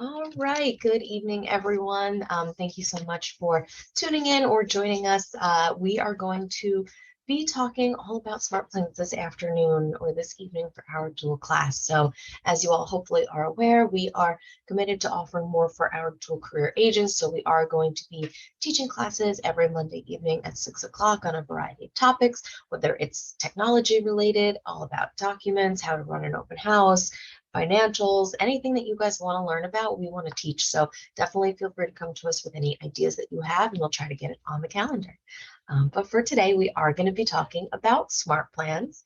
All right, good evening, everyone. Thank you so much for tuning in or joining us. We are going to be talking all about smart plans this afternoon or this evening for our dual class. So as you all hopefully are aware, we are committed to offering more for our dual career agents. So we are going to be teaching classes every Monday evening at 6 o'clock on a variety of topics, whether it's technology related, all about documents, how to run an open house, financials, anything that you guys want to learn about, we want to teach. So definitely feel free to come to us with any ideas that you have, and we'll try to get it on the calendar. But for today, we are going to be talking about smart plans.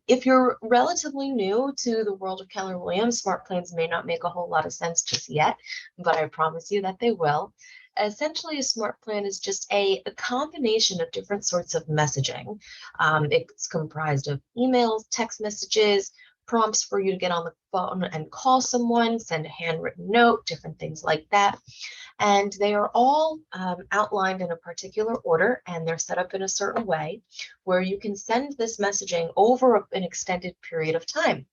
If you're relatively new to the world of Keller Williams, smart plans may not make a whole lot of sense just yet, but I promise you that they will. Essentially, a smart plan is just a combination of different sorts of messaging. It's comprised of emails, text messages, prompts for you to get on the phone and call someone, send a handwritten note, different things like that. And they are all outlined in a particular order, and they're set up in a certain way where you can send this messaging over an extended period of time.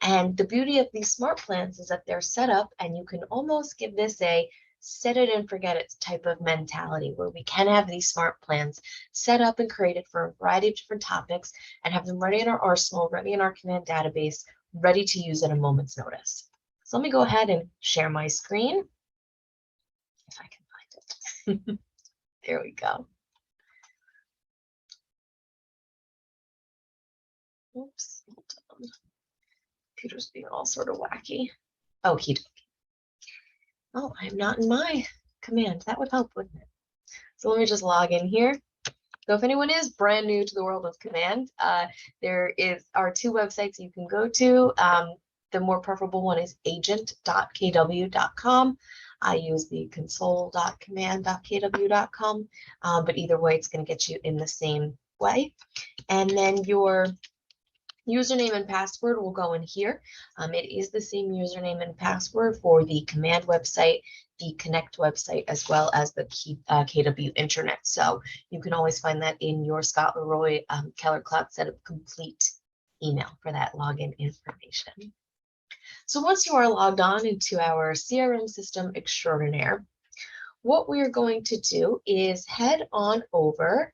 And the beauty of these smart plans is that they're set up, and you can almost give this a set it and forget it type of mentality, where we can have these smart plans set up and created for a variety of different topics and have them ready in our arsenal, ready in our command database, ready to use at a moment's notice. So let me go ahead and share my screen if I can find it. There we go. Oops, hold on. Computer's being all sort of wacky. Oh, he did. Oh, I'm not in my command. That would help, wouldn't it? So let me just log in here. So if anyone is brand new to the world of command, there are two websites you can go to. The more preferable one is agent.kw.com. I use the console.command.kw.com, but either way, it's going to get you in the same way. And then your username and password will go in here. It is the same username and password for the command website, the Connect website, as well as the KW intranet. So you can always find that in your Scott Leroy Keller Cloud Setup Complete email for that login information. So once you are logged on into our CRM system extraordinaire, what we are going to do is head on over.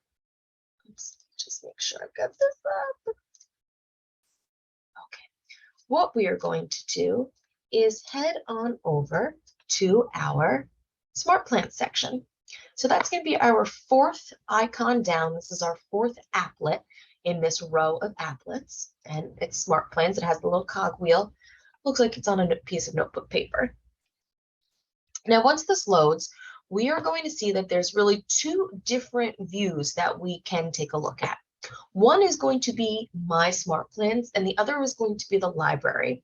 Let's just make sure I've got this up. What we are going to do is head on over to our Smart Plan section. So that's going to be our fourth icon down. This is our fourth applet in this row of applets, and it's Smart Plans. It has the little cog wheel. Looks like it's on a piece of notebook paper. Now, once this loads, we are going to see that there's really two different views that we can take a look at. One is going to be My Smart Plans, and the other is going to be the library.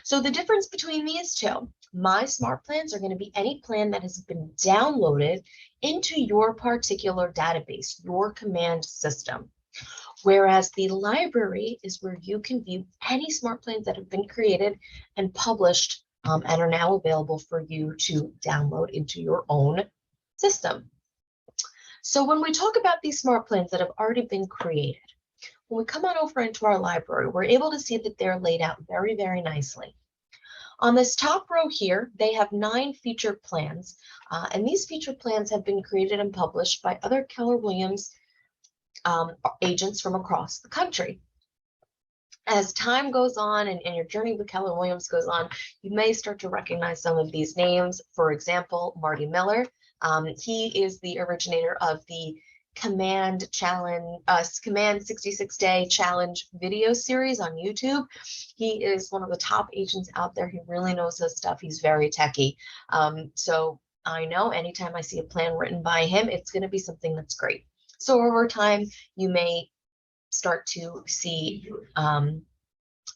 So the difference between these two, My Smart Plans are going to be any plan that has been downloaded into your particular database, your command system. Whereas the library is where you can view any smart plans that have been created and published and are now available for you to download into your own system. So when we talk about these smart plans that have already been created, when we come on over into our library, we're able to see that they're laid out very, very nicely. On this top row here, they have 9 featured plans, and these featured plans have been created and published by other Keller Williams agents from across the country. As time goes on and your journey with Keller Williams goes on, you may start to recognize some of these names. For example, Marty Miller. He is the originator of the Command 66-Day Challenge video series on YouTube. He is one of the top agents out there. He really knows his stuff. He's very techie. So I know anytime I see a plan written by him, it's going to be something that's great. So over time, you may start to see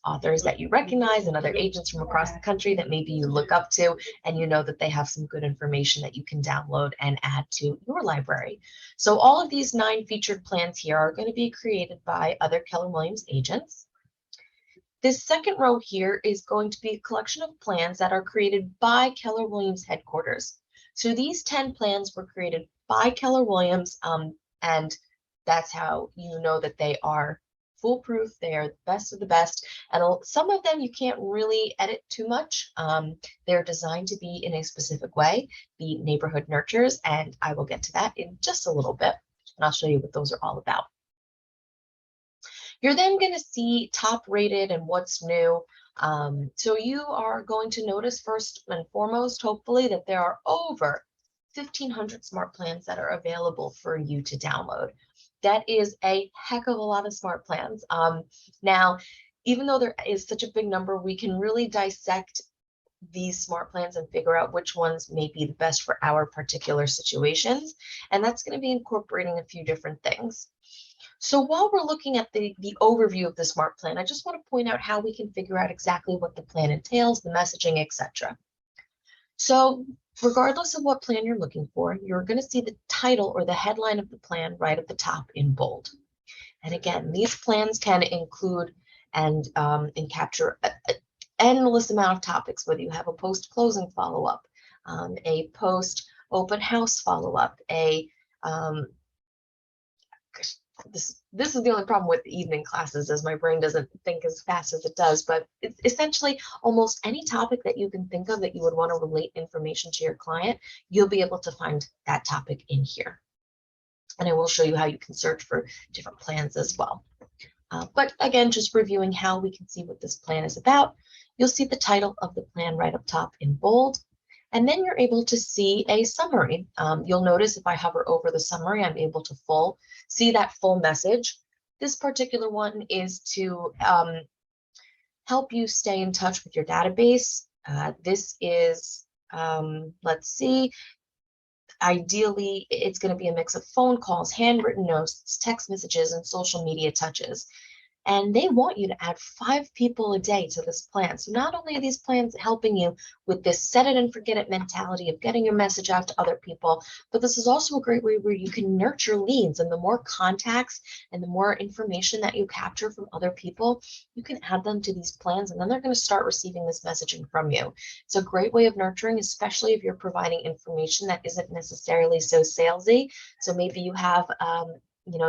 authors that you recognize and other agents from across the country that maybe you look up to, and you know that they have some good information that you can download and add to your library. So all of these 9 featured plans here are going to be created by other Keller Williams agents. This second row here is going to be a collection of plans that are created by Keller Williams headquarters. So these 10 plans were created by Keller Williams, and that's how you know that they are foolproof. They are the best of the best. And some of them you can't really edit too much. They're designed to be in a specific way, the neighborhood nurtures, and I will get to that in just a little bit. And I'll show you what those are all about. You're then going to see top rated and what's new. So you are going to notice first and foremost, hopefully, that there are over 1,500 smart plans that are available for you to download. That is a heck of a lot of smart plans. Now, even though there is such a big number, we can really dissect these smart plans and figure out which ones may be the best for our particular situations. And that's going to be incorporating a few different things. So while we're looking at the overview of the smart plan, I just want to point out how we can figure out exactly what the plan entails, the messaging, etc. So regardless of what plan you're looking for, you're going to see the title or the headline of the plan right at the top in bold. And again, these plans can include and capture an endless amount of topics, whether you have a post-closing follow-up, a post-open house follow-up, this is the only problem with the evening classes, is my brain doesn't think as fast as it does, but it's essentially almost any topic that you can think of that you would want to relate information to your client, you'll be able to find that topic in here. And I will show you how you can search for different plans as well. But again, just reviewing how we can see what this plan is about, you'll see the title of the plan right up top in bold. And then you're able to see a summary. You'll notice if I hover over the summary, I'm able to see that full message. This particular one is to help you stay in touch with your database. This is, let's see, ideally, it's going to be a mix of phone calls, handwritten notes, text messages, and social media touches. And they want you to add 5 people a day to this plan. So not only are these plans helping you with this set it and forget it mentality of getting your message out to other people, but this is also a great way where you can nurture leads. And the more contacts and the more information that you capture from other people, you can add them to these plans, and then they're going to start receiving this messaging from you. It's a great way of nurturing, especially if you're providing information that isn't necessarily so salesy. So maybe you have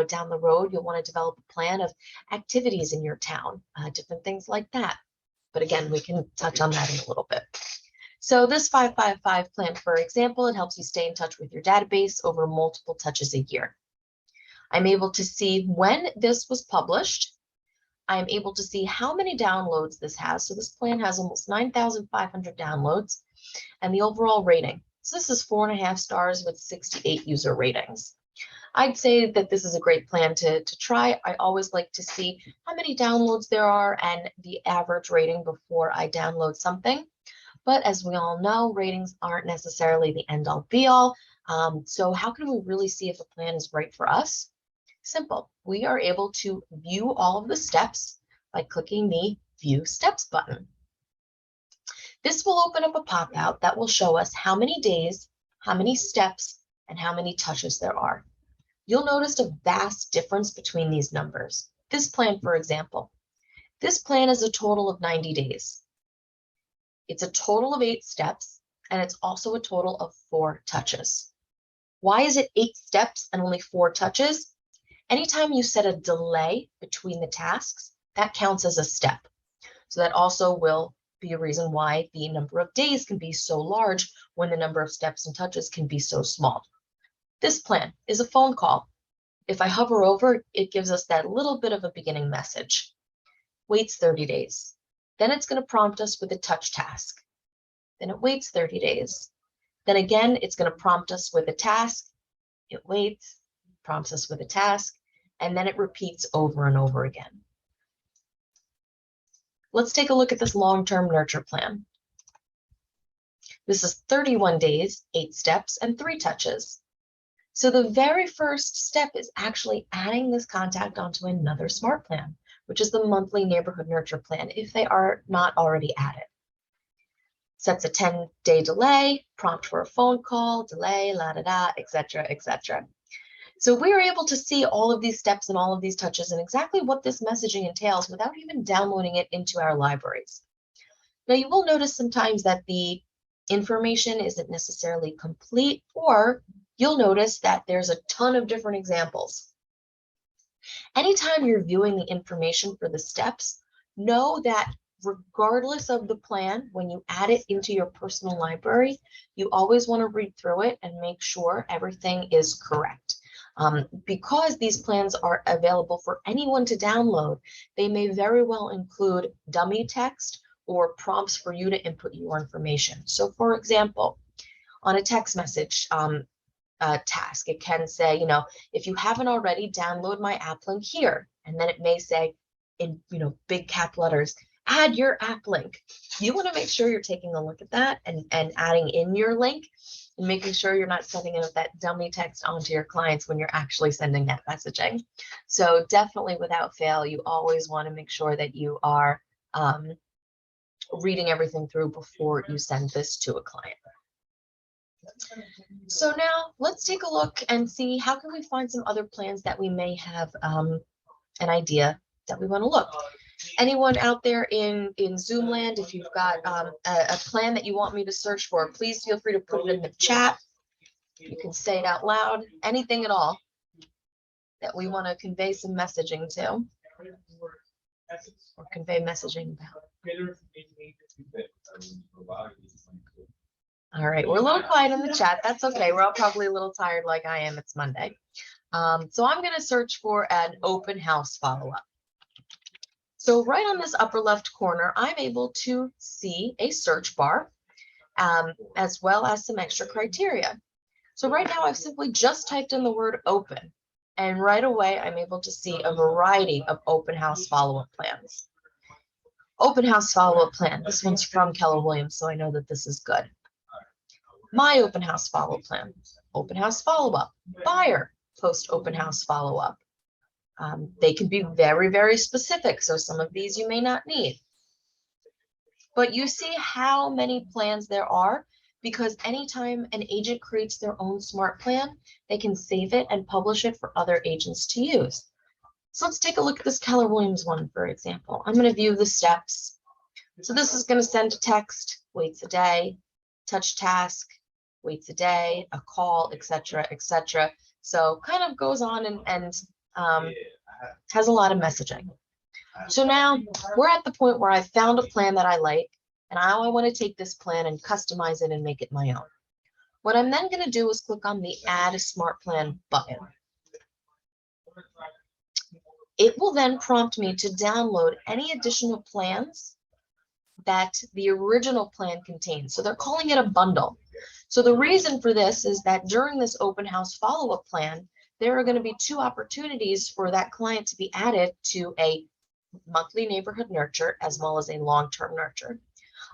down the road, you'll want to develop a plan of activities in your town, different things like that. But again, we can touch on that in a little bit. So this 555 plan, for example, it helps you stay in touch with your database over multiple touches a year. I'm able to see when this was published. I'm able to see how many downloads this has. So this plan has almost 9,500 downloads, and the overall rating. So this is 4.5 stars with 68 user ratings. I'd say that this is a great plan to try. I always like to see how many downloads there are and the average rating before I download something. But as we all know, ratings aren't necessarily the end all be all. So how can we really see if a plan is right for us? Simple. We are able to view all of the steps by clicking the View Steps button. This will open up a pop-out that will show us how many days, how many steps, and how many touches there are. You'll notice a vast difference between these numbers. This plan, for example, this plan is a total of 90 days. It's a total of 8 steps, and it's also a total of 4 touches. Why is it 8 steps and only 4 touches? Anytime you set a delay between the tasks, that counts as a step. So that also will be a reason why the number of days can be so large when the number of steps and touches can be so small. This plan is a phone call. If I hover over, it gives us that little bit of a beginning message. Waits 30 days. Then it's going to prompt us with a touch task. Then it waits 30 days. Then again, it's going to prompt us with a task. It waits, prompts us with a task, and then it repeats over and over again. Let's take a look at this long-term nurture plan. This is 31 days, 8 steps, and 3 touches. So the very first step is actually adding this contact onto another smart plan, which is the monthly neighborhood nurture plan, if they are not already added. Sets a 10-day delay, prompt for a phone call, delay, etc., etc. So we are able to see all of these steps and all of these touches and exactly what this messaging entails without even downloading it into our libraries. Now you will notice sometimes that the information isn't necessarily complete, or you'll notice that there's a ton of different examples. Anytime you're viewing the information for the steps, know that regardless of the plan, when you add it into your personal library, you always want to read through it and make sure everything is correct. Because these plans are available for anyone to download, they may very well include dummy text or prompts for you to input your information. So for example, on a text message task, it can say, if you haven't already, download my app link here. And then it may say in, big cap letters, add your app link. You want to make sure you're taking a look at that and adding in your link and making sure you're not sending out that dummy text onto your clients when you're actually sending that messaging. So definitely without fail, you always want to make sure that you are reading everything through before you send this to a client. So now let's take a look and see how can we find some other plans that we may have an idea that we want to look. Anyone out there in Zoom land, if you've got a plan that you want me to search for, please feel free to put it in the chat. You can say it out loud, anything at all that we want to convey some messaging to or convey messaging about. All right, we're a little quiet in the chat. That's okay. We're all probably a little tired like I am. It's Monday. So I'm going to search for an open house follow-up. So right on this upper left corner, I'm able to see a search bar as well as some extra criteria. So right now I've simply just typed in the word open, and right away I'm able to see a variety of open house follow-up plans. Open house follow-up plan. This one's from Keller Williams, so I know that this is good. My open house follow-up plan. Open house follow-up. Buyer post open house follow-up. They can be very, very specific, so some of these you may not need. But you see how many plans there are, because anytime an agent creates their own smart plan, they can save it and publish it for other agents to use. So let's take a look at this Keller Williams one, for example. I'm going to view the steps. So this is going to send a text, waits a day, touch task, waits a day, a call, etc., etc. So kind of goes on and has a lot of messaging. So now we're at the point where I've found a plan that I like, and now I want to take this plan and customize it and make it my own. What I'm then going to do is click on the Add a Smart Plan button. It will then prompt me to download any additional plans that the original plan contains. So they're calling it a bundle. So the reason for this is that during this open house follow-up plan, there are going to be two opportunities for that client to be added to a monthly neighborhood nurture as well as a long-term nurture.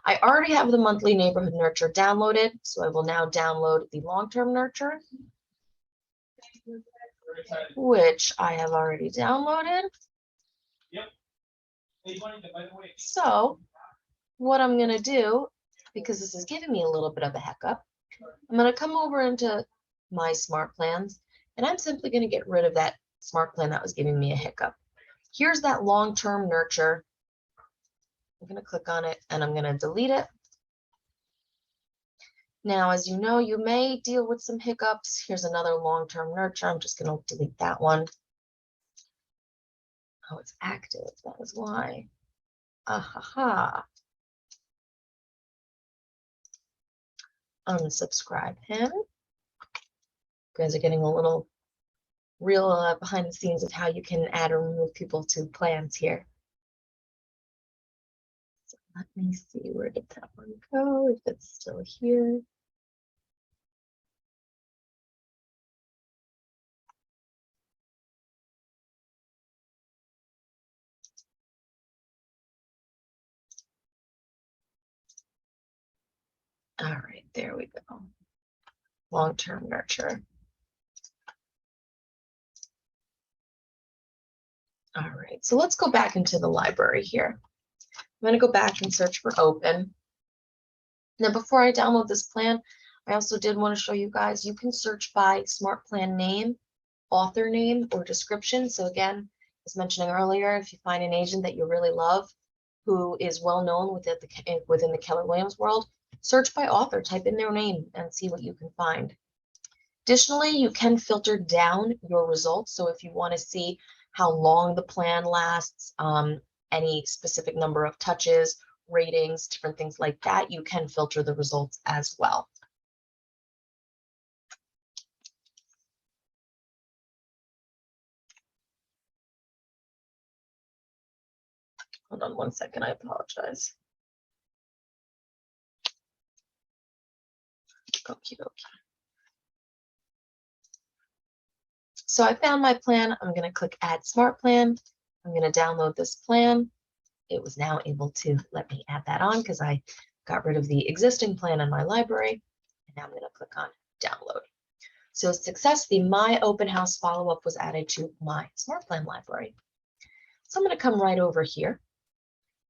I already have the monthly neighborhood nurture downloaded, so I will now download the long-term nurture, which I have already downloaded. So what I'm going to do, because this is giving me a little bit of a hiccup, I'm going to come over into my smart plans, and I'm simply going to get rid of that smart plan that was giving me a hiccup. Here's that long-term nurture. I'm going to click on it and I'm going to delete it. Now, as you know, you may deal with some hiccups. Here's another long-term nurture. I'm just going to delete that one. Oh, it's active. That is why. Ahaha. Unsubscribe him. You guys are getting a little real behind the scenes of how you can add or remove people to plans here. So let me see, where did that one go, if it's still here. All right, there we go. Long-term nurture. All right, so let's go back into the library here. I'm going to go back and search for open. Now, before I download this plan, I also did want to show you guys, you can search by smart plan name, author name, or description. So again, as mentioning earlier, if you find an agent that you really love, who is well known within the Keller Williams world, search by author, type in their name and see what you can find. Additionally, you can filter down your results. So if you want to see how long the plan lasts, any specific number of touches, ratings, different things like that, you can filter the results as well. Hold on one second, I apologize. Okie dokie. So I found my plan. I'm going to click Add Smart Plan. I'm going to download this plan. It was now able to let me add that on because I got rid of the existing plan in my library. And now I'm going to click on Download. So success, the My Open House follow-up was added to my Smart Plan library. So I'm going to come right over here.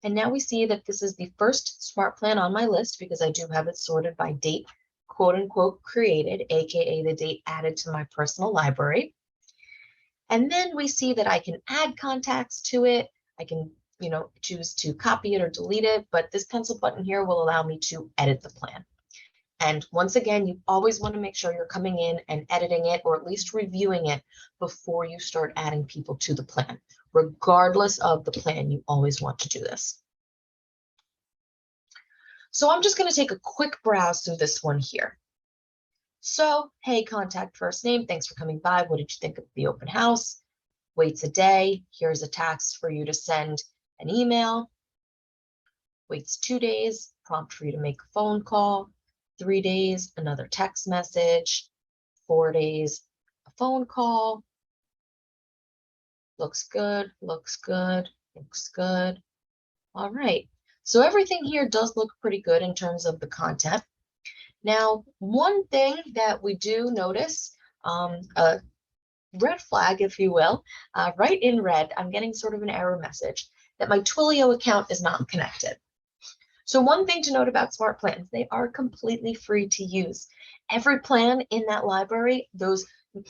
And now we see that this is the first Smart Plan on my list because I do have it sorted by date, quote unquote, created, aka the date added to my personal library. And then we see that I can add contacts to it. I can, choose to copy it or delete it, but this pencil button here will allow me to edit the plan. And once again, you always want to make sure you're coming in and editing it, or at least reviewing it before you start adding people to the plan. Regardless of the plan, you always want to do this. So I'm just going to take a quick browse through this one here. So, hey, contact first name, thanks for coming by. What did you think of the open house? Waits a day. Here's a task for you to send an email. Waits 2 days, prompt for you to make a phone call. 3 days, another text message. 4 days, a phone call. Looks good, looks good, looks good. All right, so everything here does look pretty good in terms of the content. Now, one thing that we do notice, a red flag, if you will, right in red, I'm getting sort of an error message that my Twilio account is not connected. So one thing to note about Smart Plans, they are completely free to use. Every plan in that library, those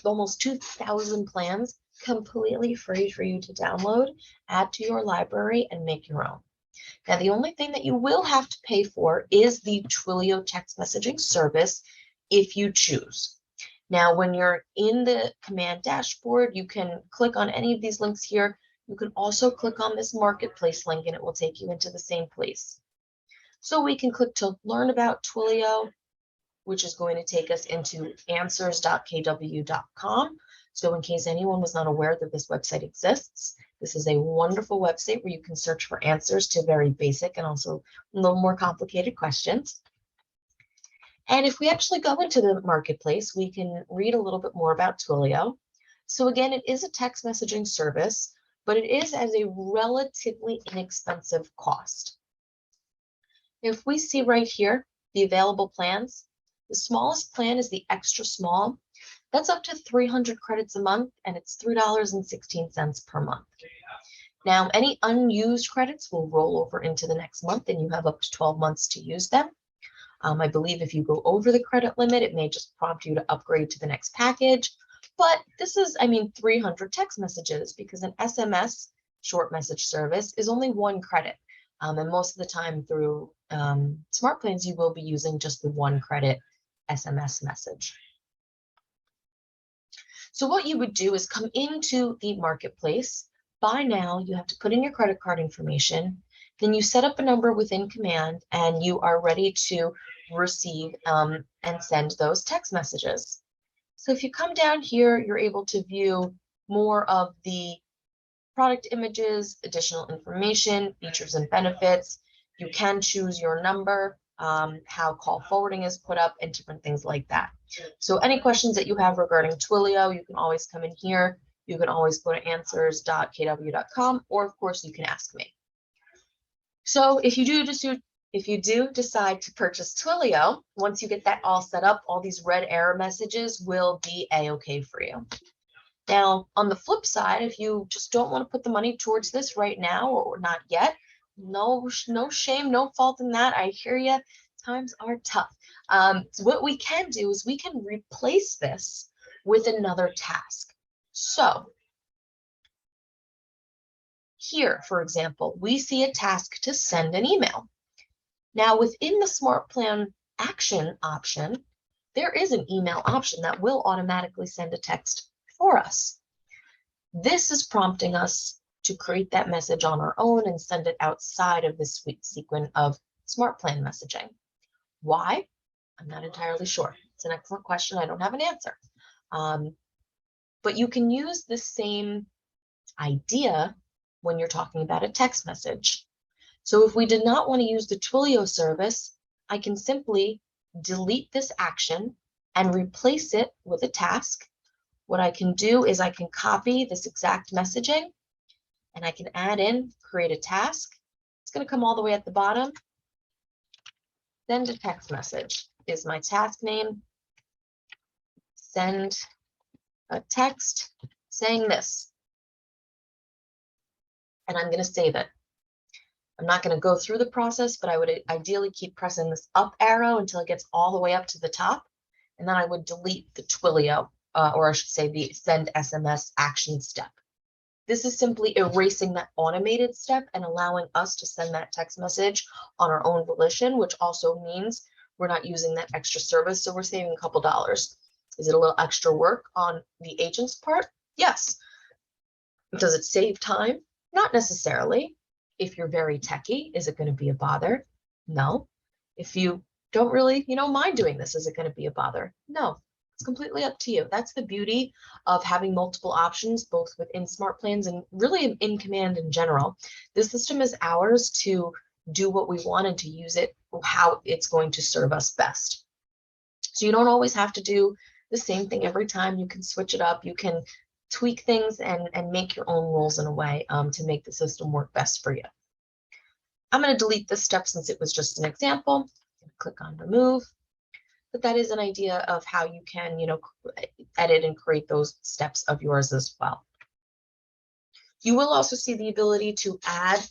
almost 2,000 plans, completely free for you to download, add to your library, and make your own. Now, the only thing that you will have to pay for is the Twilio text messaging service if you choose. Now, when you're in the command dashboard, you can click on any of these links here. You can also click on this marketplace link and it will take you into the same place. So we can click to learn about Twilio, which is going to take us into answers.kw.com. So in case anyone was not aware that this website exists, this is a wonderful website where you can search for answers to very basic and also a little more complicated questions. And if we actually go into the marketplace, we can read a little bit more about Twilio. So again, it is a text messaging service, but it is as a relatively inexpensive cost. If we see right here, the available plans, the smallest plan is the extra small. That's up to 300 credits a month, and it's $3.16 per month. Now, any unused credits will roll over into the next month, and you have up to 12 months to use them. I believe if you go over the credit limit, it may just prompt you to upgrade to the next package. But this is, 300 text messages, because an SMS, short message service, is only 1 credit. And most of the time through Smart Plans, you will be using just the 1 credit SMS message. So what you would do is come into the marketplace. By now, you have to put in your credit card information. Then you set up a number within command, and you are ready to receive and send those text messages. So if you come down here, you're able to view more of the product images, additional information, features and benefits. You can choose your number, how call forwarding is put up, and different things like that. So any questions that you have regarding Twilio, you can always come in here. You can always go to answers.kw.com, or of course you can ask me. So if you do decide to purchase Twilio, once you get that all set up, all these red error messages will be a-okay for you. Now, on the flip side, if you just don't want to put the money towards this right now or not yet, no shame, no fault in that. I hear you. Times are tough. So what we can do is we can replace this with another task. So here, for example, we see a task to send an email. Now, within the Smart Plan action option, there is an email option that will automatically send a text for us. This is prompting us to create that message on our own and send it outside of this sequence of SmartPlan messaging. Why? I'm not entirely sure. It's an excellent question. I don't have an answer. But you can use the same idea when you're talking about a text message. So if we did not want to use the Twilio service, I can simply delete this action and replace it with a task. What I can do is I can copy this exact messaging and I can add in, create a task. It's going to come all the way at the bottom. Send a text message is my task name. Send a text saying this. And I'm going to save it. I'm not going to go through the process, but I would ideally keep pressing this up arrow until it gets all the way up to the top. And then I would delete the Twilio, or I should say the send SMS action step. This is simply erasing that automated step and allowing us to send that text message on our own volition, which also means we're not using that extra service. So we're saving a couple dollars. Is it a little extra work on the agent's part? Yes. Does it save time? Not necessarily. If you're very techie, is it going to be a bother? No. If you don't really, mind doing this, is it going to be a bother? No. It's completely up to you. That's the beauty of having multiple options, both within SmartPlans and really in Command in general. This system is ours to do what we want and to use it how it's going to serve us best. So you don't always have to do the same thing every time. You can switch it up. You can tweak things and make your own rules in a way to make the system work best for you. I'm going to delete this step since it was just an example. Click on remove. But that is an idea of how you can, edit and create those steps of yours as well. You will also see the ability to add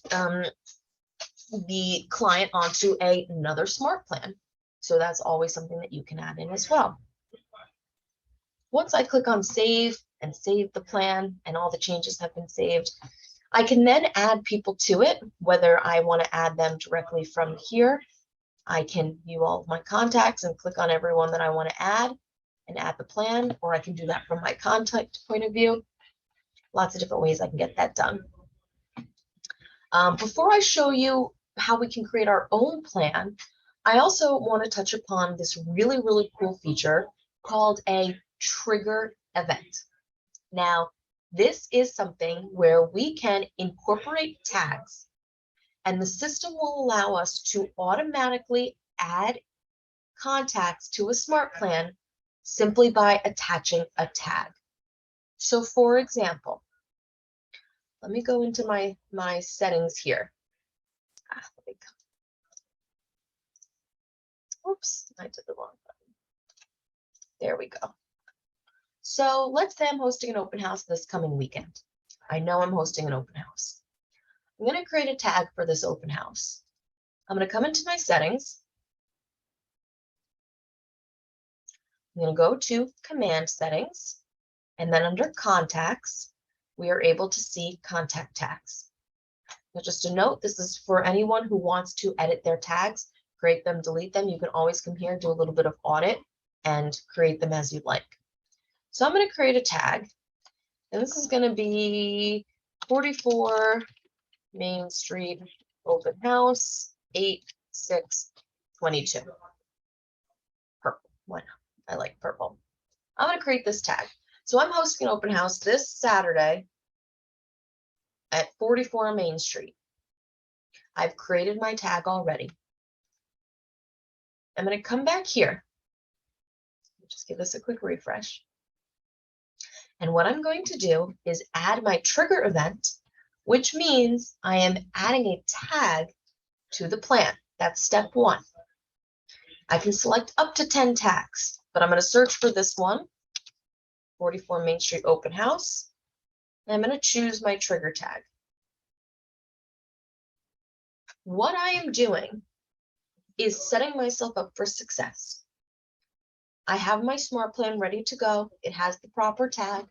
the client onto another SmartPlan. So that's always something that you can add in as well. Once I click on save and save the plan and all the changes have been saved, I can then add people to it, whether I want to add them directly from here. I can view all of my contacts and click on everyone that I want to add and add the plan, or I can do that from my contact point of view. Lots of different ways I can get that done. Before I show you how we can create our own plan, I also want to touch upon this really, really cool feature called a trigger event. Now, this is something where we can incorporate tags, and the system will allow us to automatically add contacts to a SmartPlan simply by attaching a tag. So for example, let me go into my settings here. Oops, I did the wrong button. There we go. So let's say I'm hosting an open house this coming weekend. I know I'm hosting an open house. I'm going to create a tag for this open house. I'm going to come into my settings. I'm going to go to command settings, and then under contacts, we are able to see contact tags. Now, just a note, this is for anyone who wants to edit their tags, create them, delete them. You can always come here, do a little bit of audit, and create them as you like. So I'm going to create a tag, and this is going to be 44 Main Street open house 8/6/22. Purple. Why not? I like purple. I'm going to create this tag. So I'm hosting an open house this Saturday at 44 Main Street. I've created my tag already. I'm going to come back here. Just give this a quick refresh. And what I'm going to do is add my trigger event, which means I am adding a tag to the plan. That's step one. I can select up to 10 tags, but I'm going to search for this one, 44 Main Street open house. And I'm going to choose my trigger tag. What I am doing is setting myself up for success. I have my SmartPlan ready to go. It has the proper tag.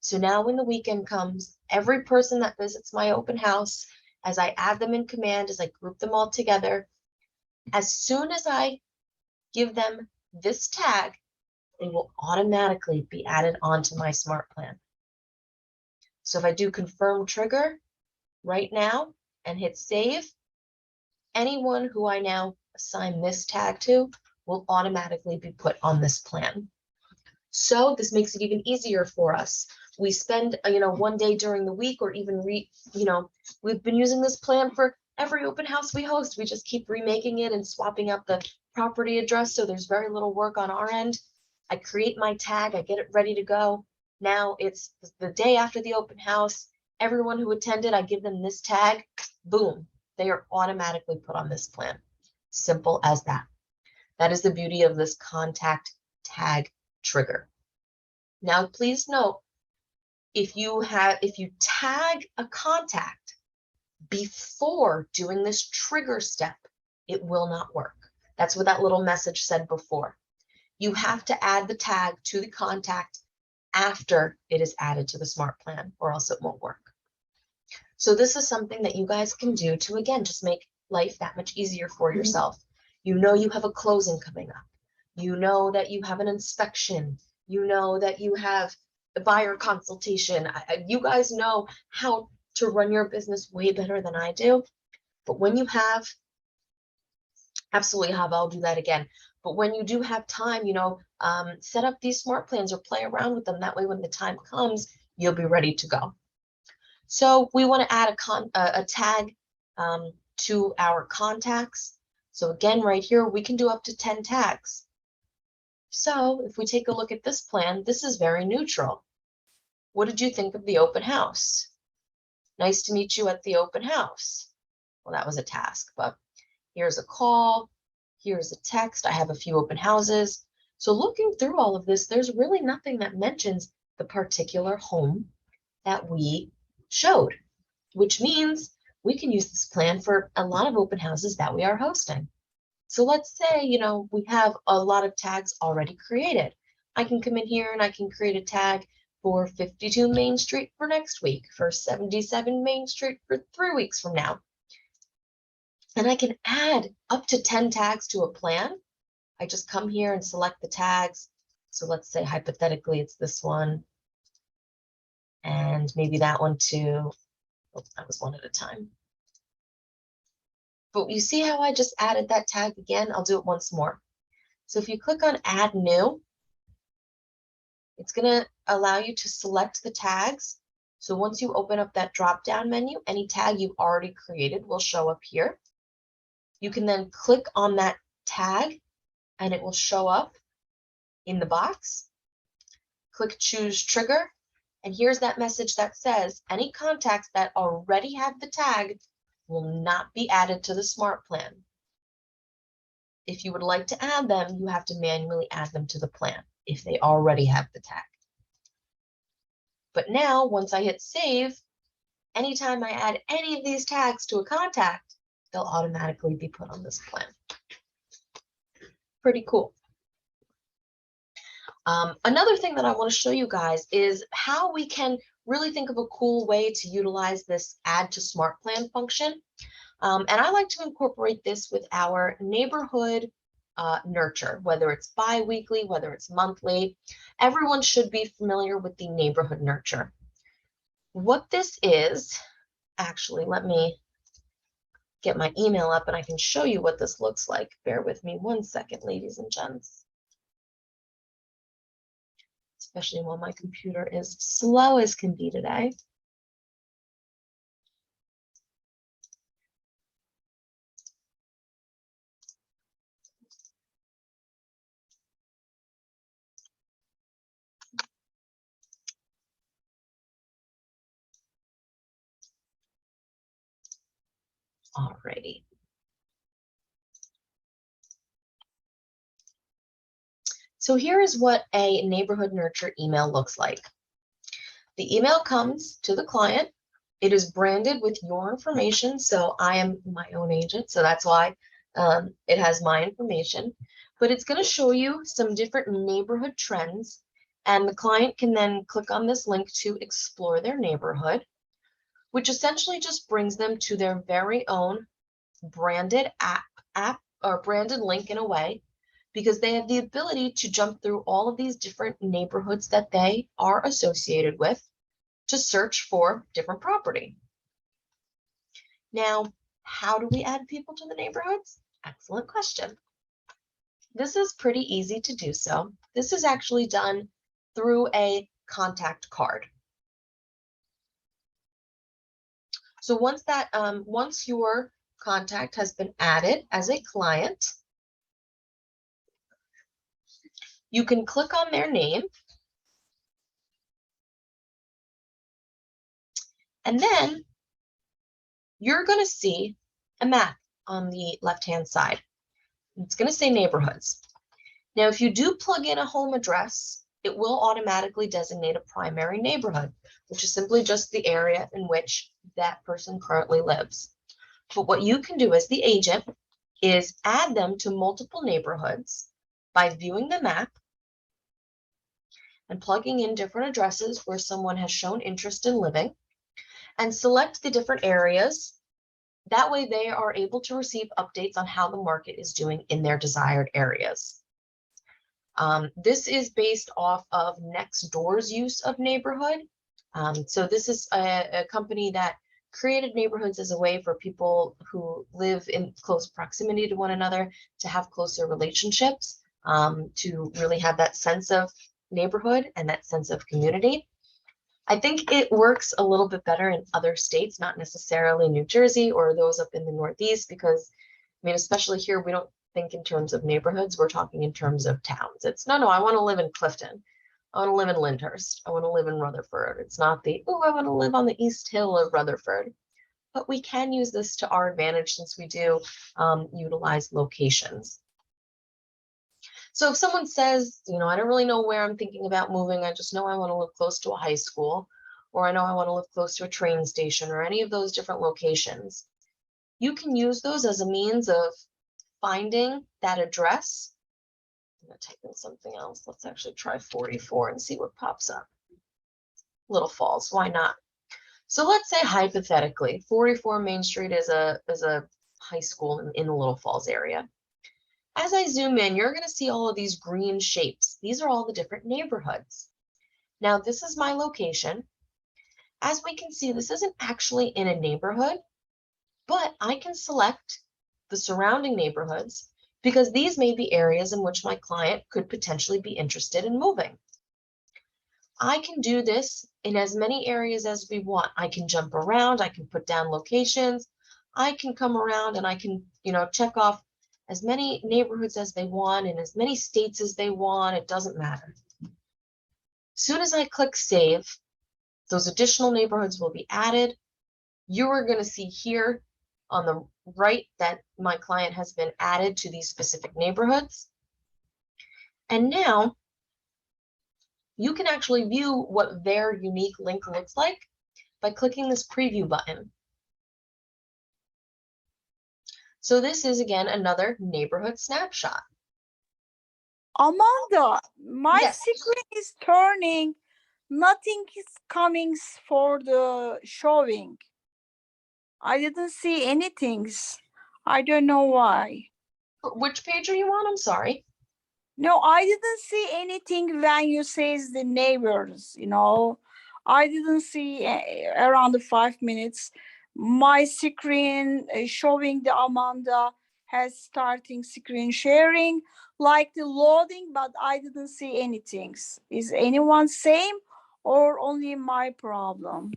So now when the weekend comes, every person that visits my open house, as I add them in command, as I group them all together, as soon as I give them this tag, they will automatically be added onto my SmartPlan. So if I do confirm trigger right now and hit save, anyone who I now assign this tag to will automatically be put on this plan. So this makes it even easier for us. We spend, one day during the week, or even we've been using this plan for every open house we host. We just keep remaking it and swapping out the property address. So there's very little work on our end. I create my tag, I get it ready to go. Now it's the day after the open house. Everyone who attended, I give them this tag. Boom, they are automatically put on this plan. Simple as that. That is the beauty of this contact tag trigger. Now, please note, if you tag a contact before doing this trigger step, it will not work. That's what that little message said before. You have to add the tag to the contact after it is added to the smart plan, or else it won't work. So this is something that you guys can do to, again, just make life that much easier for yourself. You know you have a closing coming up. You know that you have an inspection. You know that you have a buyer consultation. You guys know how to run your business way better than I do. But when you have, absolutely, I'll do that again. But when you do have time, set up these smart plans or play around with them. That way, when the time comes, you'll be ready to go. So we want to add a tag to our contacts. So again, right here, we can do up to 10 tags. So if we take a look at this plan, this is very neutral. What did you think of the open house? Nice to meet you at the open house. Well, that was a task, but here's a call. Here's a text. I have a few open houses. So looking through all of this, there's really nothing that mentions the particular home that we showed, which means we can use this plan for a lot of open houses that we are hosting. So let's say, we have a lot of tags already created. I can come in here and I can create a tag for 52 Main Street for next week, for 77 Main Street for 3 weeks from now. And I can add up to 10 tags to a plan. I just come here and select the tags. So let's say hypothetically it's this one, and maybe that one too. Oh, that was one at a time. But you see how I just added that tag again? I'll do it once more. So if you click on Add New, it's going to allow you to select the tags. So once you open up that drop-down menu, any tag you've already created will show up here. You can then click on that tag and it will show up in the box. Click Choose Trigger. And here's that message that says any contacts that already have the tag will not be added to the smart plan. If you would like to add them, you have to manually add them to the plan if they already have the tag. But now, once I hit save, anytime I add any of these tags to a contact, they'll automatically be put on this plan. Pretty cool. Another thing that I want to show you guys is how we can really think of a cool way to utilize this add to smart plan function. And I like to incorporate this with our neighborhood nurture, whether it's bi-weekly, whether it's monthly. Everyone should be familiar with the neighborhood nurture. What this is, actually, let me get my email up and I can show you what this looks like. Bear with me 1 second, ladies and gents. Especially while my computer is slow as can be today. Alrighty. So here is what a neighborhood nurture email looks like. The email comes to the client. It is branded with your information. So I am my own agent. So that's why it has my information. But it's going to show you some different neighborhood trends. And the client can then click on this link to explore their neighborhood, which essentially just brings them to their very own branded app or branded link in a way, because they have the ability to jump through all of these different neighborhoods that they are associated with. to search for different property. Now, how do we add people to the neighborhoods? Excellent question. This is pretty easy to do so. This is actually done through a contact card. So once your contact has been added as a client, you can click on their name, and then you're going to see a map on the left-hand side. It's going to say neighborhoods. Now, if you do plug in a home address, it will automatically designate a primary neighborhood, which is simply just the area in which that person currently lives. But what you can do as the agent is add them to multiple neighborhoods by viewing the map and plugging in different addresses where someone has shown interest in living, and select the different areas. That way they are able to receive updates on how the market is doing in their desired areas. This is based off of Nextdoor's use of neighborhood. So this is a company that created neighborhoods as a way for people who live in close proximity to one another to have closer relationships, to really have that sense of neighborhood and that sense of community. I think it works a little bit better in other states, not necessarily New Jersey or those up in the Northeast, because, I mean, especially here, we don't think in terms of neighborhoods, we're talking in terms of towns. It's no, I want to live in Clifton. I want to live in Lyndhurst. I want to live in Rutherford. It's not the, oh, I want to live on the East Hill of Rutherford. But we can use this to our advantage since we do utilize locations. So if someone says, you know, I don't really know where I'm thinking about moving, I just know I want to live close to a high school, or I know I want to live close to a train station, or any of those different locations, you can use those as a means of finding that address. I'm going to type in something else. Let's actually try 44 and see what pops up. Little Falls, why not? So let's say hypothetically, 44 Main Street is a high school in the Little Falls area. As I zoom in, you're going to see all of these green shapes. These are all the different neighborhoods. Now, this is my location. As we can see, this isn't actually in a neighborhood, but I can select the surrounding neighborhoods because these may be areas in which my client could potentially be interested in moving. I can do this in as many areas as we want. I can jump around, I can put down locations, I can come around and I can, you know, check off as many neighborhoods as they want in as many states as they want. It doesn't matter. As soon as I click save, those additional neighborhoods will be added. You are going to see here on the right that my client has been added to these specific neighborhoods. And now you can actually view what their unique link looks like by clicking this preview button. So this is, again, another neighborhood snapshot. Amanda, my Yes. screen is turning. Nothing is coming for the showing. I didn't see anything. I don't know why. Which page are you on? I'm sorry. No, I didn't see anything when you says the neighbors, you know. I didn't see around the 5 minutes. My screen showing the Amanda has starting screen sharing, like the loading, but I didn't see anything. Is anyone same or only my problem?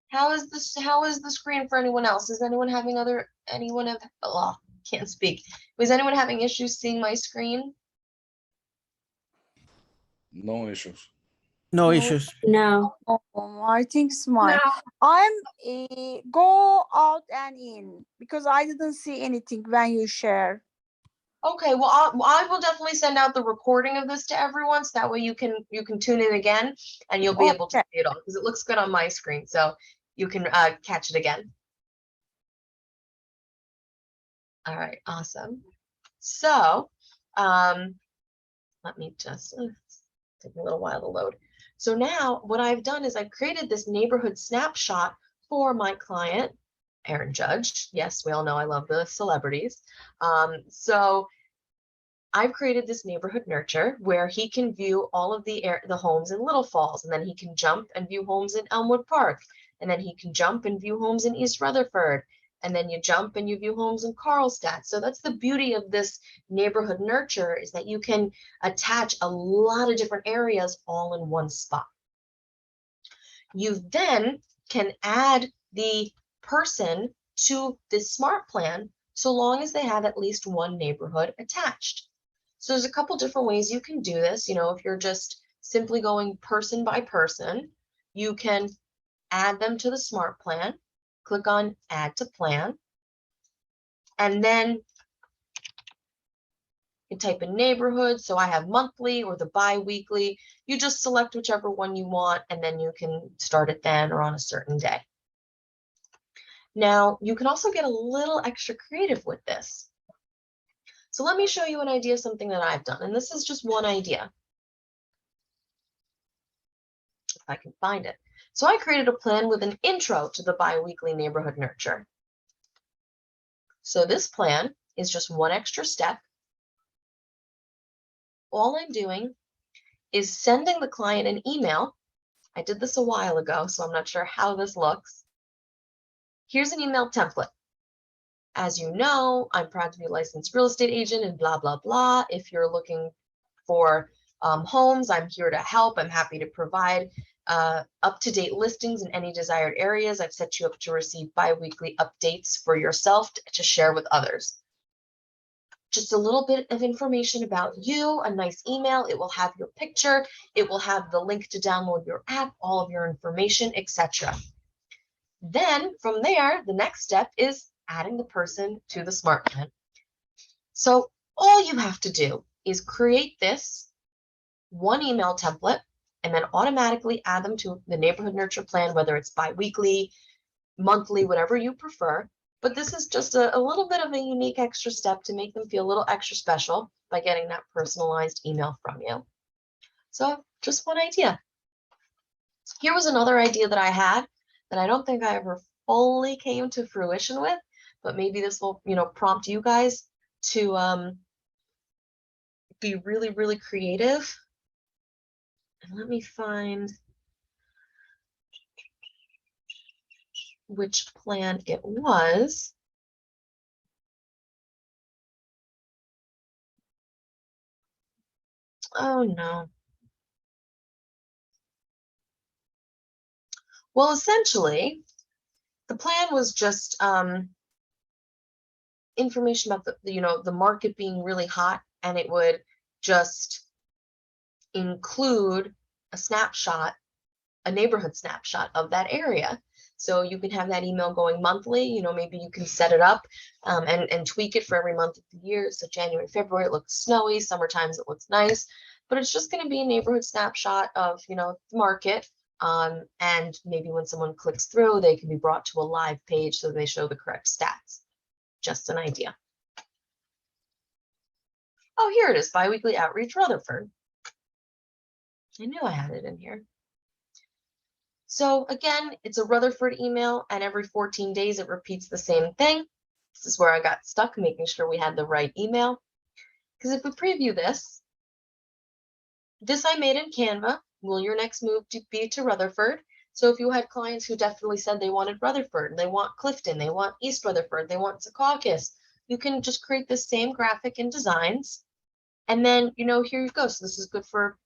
How is the screen for anyone else? Is anyone having can't speak. Was anyone having issues seeing my screen? No issues. No issues. No. I think it's mine. I'm go out and in because I didn't see anything when you share. Okay, well, I will definitely send out the recording of this to everyone, so that way you can tune in again and you'll be able to see it all because it looks good on my screen, so you can catch it again. All right, awesome. So, let me just take a little while to load. So now what I've done is I've created this neighborhood snapshot for my client, Aaron Judge. Yes, we all know I love the celebrities. So I've created this neighborhood nurture where he can view all of the homes in Little Falls, and then he can jump and view homes in Elmwood Park, and then he can jump and view homes in East Rutherford, and then you jump and you view homes in Carlstadt. So that's the beauty of this neighborhood nurture, is that you can attach a lot of different areas all in one spot. You then can add the person to this smart plan so long as they have at least one neighborhood attached. So there's a couple different ways you can do this. You know, if you're just simply going person by person, you can add them to the smart plan, click on add to plan, and then you type in neighborhood. So I have monthly or the bi-weekly. You just select whichever one you want, and then you can start it then or on a certain day. Now, you can also get a little extra creative with this. So let me show you an idea of something that I've done. And this is just one idea, if I can find it. So I created a plan with an intro to the bi-weekly neighborhood nurture. So this plan is just one extra step. All I'm doing is sending the client an email. I did this a while ago, so I'm not sure how this looks. Here's an email template. As you know, I'm proud to be a licensed real estate agent and blah, blah, blah. If you're looking for homes, I'm here to help. I'm happy to provide up-to-date listings in any desired areas. I've set you up to receive bi-weekly updates for yourself to share with others. Just a little bit of information about you, a nice email. It will have your picture. It will have the link to download your app, all of your information, etc. Then from there, the next step is adding the person to the smart plan. So all you have to do is create this one email template and then automatically add them to the neighborhood nurture plan, whether it's bi-weekly, monthly, whatever you prefer. But this is just a little bit of a unique extra step to make them feel a little extra special by getting that personalized email from you. So just one idea. Here was another idea that I had that I don't think I ever fully came to fruition with, but maybe this will, prompt you guys to be really, really creative. And let me find which plan it was. Oh no. Well, essentially, the plan was just information about the market being really hot, and it would just include a snapshot, a neighborhood snapshot of that area. So you can have that email going monthly. Maybe you can set it up and tweak it for every month of the year. So January, February, it looks snowy. Summertime, it looks nice. But it's just going to be a neighborhood snapshot of, the market. And maybe when someone clicks through, they can be brought to a live page so they show the correct stats. Just an idea. Oh, here it is, Biweekly Outreach Rutherford. I knew I had it in here. So again, it's a Rutherford email, and every 14 days it repeats the same thing. This is where I got stuck, making sure we had the right email. Because if we preview this I made in Canva. Will your next move be to Rutherford? So if you had clients who definitely said they wanted Rutherford, they want Clifton, they want East Rutherford, they want Secaucus, you can just create the same graphic and designs. And then, here you go. So this is good for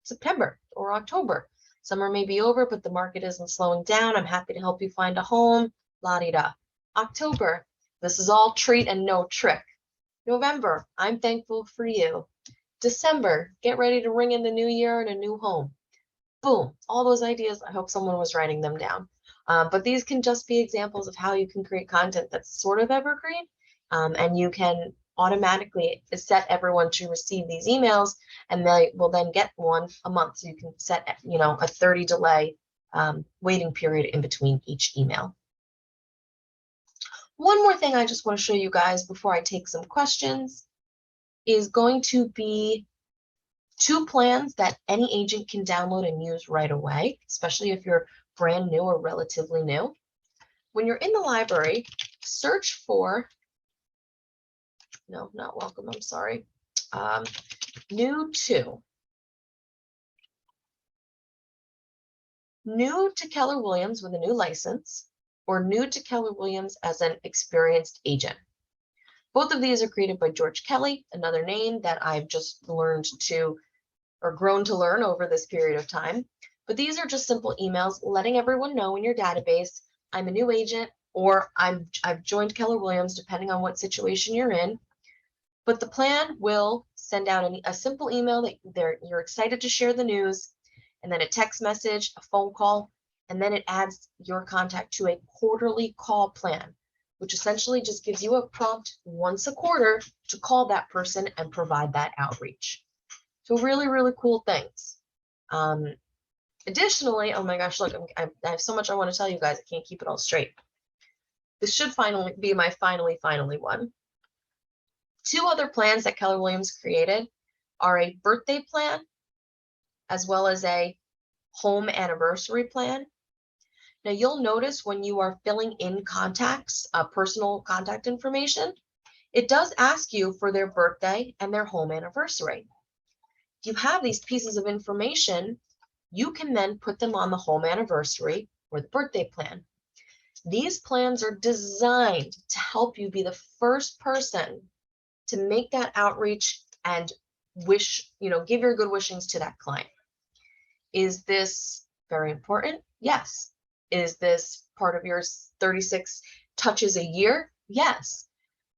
September or October. Summer may be over, but the market isn't slowing down. I'm happy to help you find a home. La-di-da. October, this is all treat and no trick. November, I'm thankful for you. December, get ready to ring in the new year and a new home. Boom, all those ideas. I hope someone was writing them down. But these can just be examples of how you can create content that's sort of evergreen. And you can automatically set everyone to receive these emails, and they will then get one a month. So you can set, a 30 delay waiting period in between each email. One more thing I just want to show you guys before I take some questions is going to be 2 plans that any agent can download and use right away, especially if you're brand new or relatively new. When you're in the library, search for, no, not welcome, I'm sorry. New to Keller Williams with a new license, or new to Keller Williams as an experienced agent. Both of these are created by George Kelly, another name that I've just learned to, or grown to learn over this period of time. But these are just simple emails letting everyone know in your database, I'm a new agent, or I've joined Keller Williams, depending on what situation you're in. But the plan will send out a simple email that you're excited to share the news, and then a text message, a phone call, and then it adds your contact to a quarterly call plan, which essentially just gives you a prompt once a quarter to call that person and provide that outreach. So really, really cool things. Additionally, oh my gosh, look, I have so much I want to tell you guys. I can't keep it all straight. This should finally be my finally one. Two other plans that Keller Williams created are a birthday plan as well as a home anniversary plan. Now you'll notice when you are filling in contacts, personal contact information, it does ask you for their birthday and their home anniversary. If you have these pieces of information, you can then put them on the home anniversary or the birthday plan. These plans are designed to help you be the first person to make that outreach and give your good wishings to that client. Is this very important? Yes. Is this part of your 36 touches a year? Yes.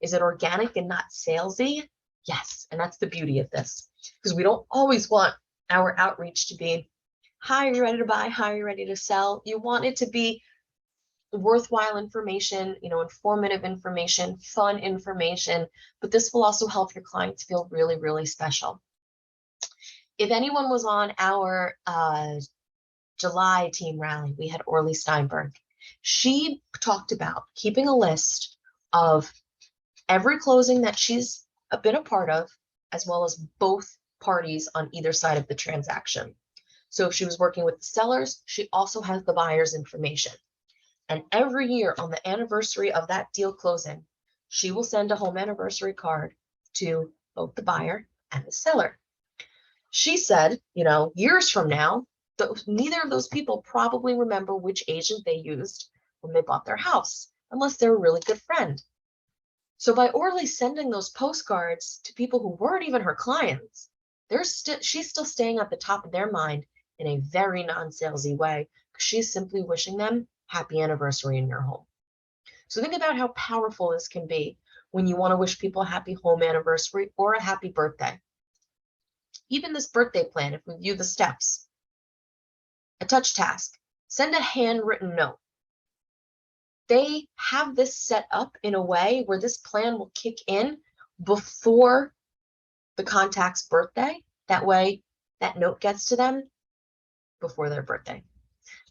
Is it organic and not salesy? Yes. And that's the beauty of this, because we don't always want our outreach to be, hi, are you ready to buy? Hi, are you ready to sell? You want it to be worthwhile information, informative information, fun information, but this will also help your clients feel really, really special. If anyone was on our July team rally, we had Orly Steinberg. She talked about keeping a list of every closing that she's been a part of, as well as both parties on either side of the transaction. So if she was working with the sellers, she also has the buyer's information. And every year on the anniversary of that deal closing, she will send a home anniversary card to both the buyer and the seller. She said, years from now, neither of those people probably remember which agent they used when they bought their house, unless they're a really good friend. So by Orly sending those postcards to people who weren't even her clients, she's still staying at the top of their mind in a very non-salesy way, because she's simply wishing them happy anniversary in your home. So think about how powerful this can be when you want to wish people a happy home anniversary or a happy birthday. Even this birthday plan, if we view the steps, a touch task, send a handwritten note. They have this set up in a way where this plan will kick in before the contact's birthday. That way, that note gets to them before their birthday.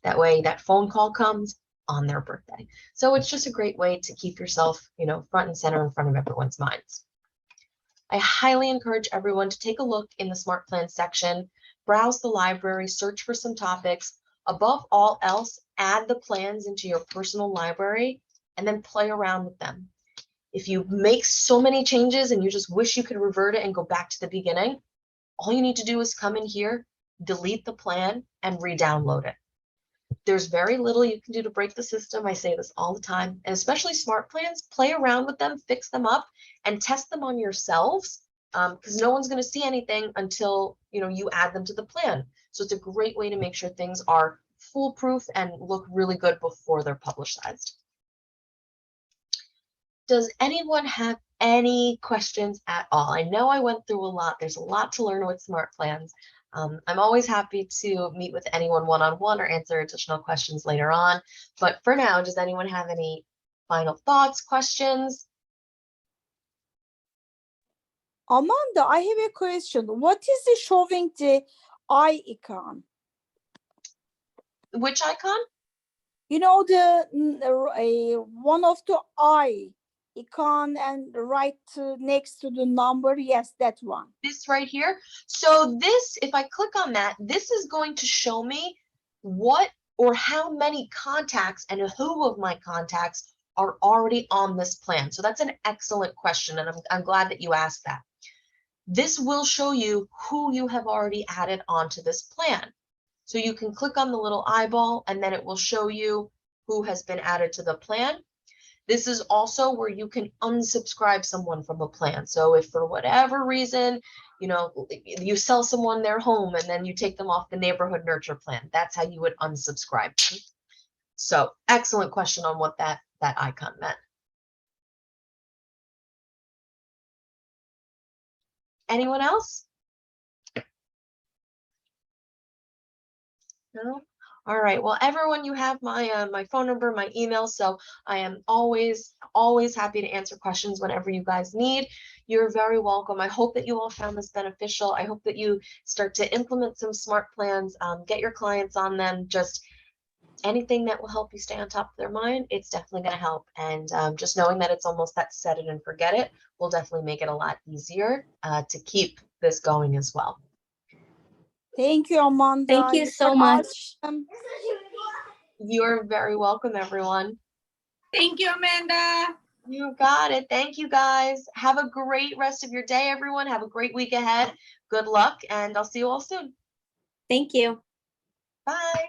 That way, that phone call comes on their birthday. So it's just a great way to keep yourself, front and center in front of everyone's minds. I highly encourage everyone to take a look in the SmartPlans section, browse the library, search for some topics. Above all else, add the plans into your personal library and then play around with them. If you make so many changes and you just wish you could revert it and go back to the beginning, all you need to do is come in here, delete the plan, and re-download it. There's very little you can do to break the system. I say this all the time, and especially SmartPlans, play around with them, fix them up, and test them on yourselves, because no one's going to see anything until you add them to the plan. So it's a great way to make sure things are foolproof and look really good before they're publicized. Does anyone have any questions at all? I know I went through a lot. There's a lot to learn with SmartPlans. I'm always happy to meet with anyone one-on-one or answer additional questions later on. But for now, does anyone have any final thoughts, questions? Amanda, I have a question. What is the showing the eye icon? Which icon? The one of the eye icon and right next to the number. Yes, that one. This right here. So this, if I click on that, this is going to show me what or how many contacts and who of my contacts are already on this plan. So that's an excellent question, and I'm glad that you asked that. This will show you who you have already added onto this plan. So you can click on the little eyeball and then it will show you who has been added to the plan. This is also where you can unsubscribe someone from a plan. So if for whatever reason, you sell someone their home and then you take them off the neighborhood nurture plan, that's how you would unsubscribe them. So excellent question on what that icon meant. Anyone else? No? All right. Well, everyone, you have my my phone number, my email, so I am always happy to answer questions whenever you guys need. You're very welcome. I hope that you all found this beneficial. I hope that you start to implement some smart plans, get your clients on them. Just anything that will help you stay on top of their mind, it's definitely going to help. And just knowing that it's almost that set it and forget it will definitely make it a lot easier to keep this going as well. Thank you, Amanda. Thank you so much. Awesome. You're very welcome, everyone. Thank you, Amanda. You got it. Thank you, guys. Have a great rest of your day, everyone. Have a great week ahead. Good luck, and I'll see you all soon. Thank you. Bye.